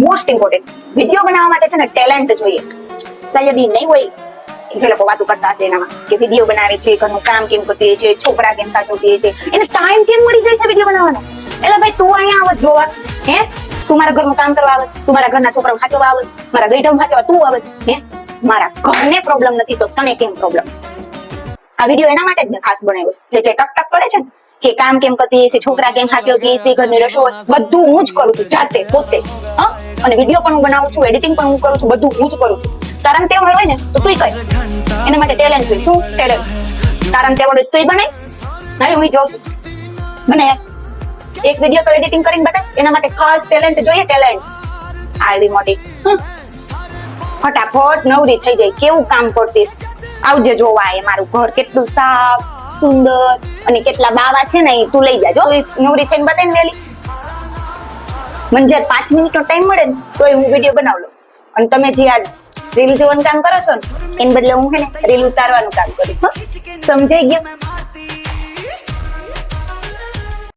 Most important video બનાવવા માટે છે ને ટેલેન્ટ જોઈએ. સૈયદી નહીં હોય જે લોકો વાતો કરતા હશે એનામાં કે વિડીયો બનાવે છે, ઘરનું કામ કેમ કરતી છે, છોકરા કેમ સાચવતી છે, એને ટાઈમ કેમ મળી જાય છે વિડીયો બનાવવાનો? એટલે ભાઈ તું અહીંયા આવત જોવા, હે તું મારા ઘરનું કામ કરવા આવે, તું મારા ઘરના છોકરાઓ સાચવવા આવે, મારા ગઈઢમ સાચવવા તું આવે, હે મારા ઘરને પ્રોબ્લેમ નથી તો તને કેમ પ્રોબ્લેમ છે? આ વિડીયો એના માટે જ મેં ખાસ બનાવ્યો છે. જે ટક ટક કરે છે ને કે કામ કેમ કરતી છે, છોકરા કેમ સાચવતી છે, ઘરની રસોઈ બધું હું જ કરું છું જાતે પોતે. હા, અને વિડીયો પણ હું બનાવું છું, એડિટિંગ પણ હું કરું છું, બધું હું જ કરું છું. તારાને તેવડ હોય ને તો તુંય કર. એના માટે ટેલેન્ટ જોઈએ. શું ટેલેન્ટ? તારાને તેવડ હોય તુંય બનાય. હાલે હું જોઉં છું મને એક વિડીયો તો એડિટિંગ કરીને બતાય. એના માટે ખાસ ટેલેન્ટ જોઈએ. ટેલેન્ટ આવી મોટી ફટાફટ નવરી થઈ જાય. કેવું કામ કરતી આવજે જોવા. એ મારું ઘર કેટલું સાફ સુંદર અને કેટલા બાવા છે ને એ તું લઈ જાજો. નવરી થઈને બતાય ને વેલી. મને જ્યારે 5 મિનિટનો ટાઈમ મળે ને તોય હું વિડીયો બનાવ લઉં. અને તમે જે આ રીલ જોવાનું કામ કરો છો ને એને બદલે હું હે ને રીલ ઉતારવાનું કામ કરું. સમજાઈ ગયું?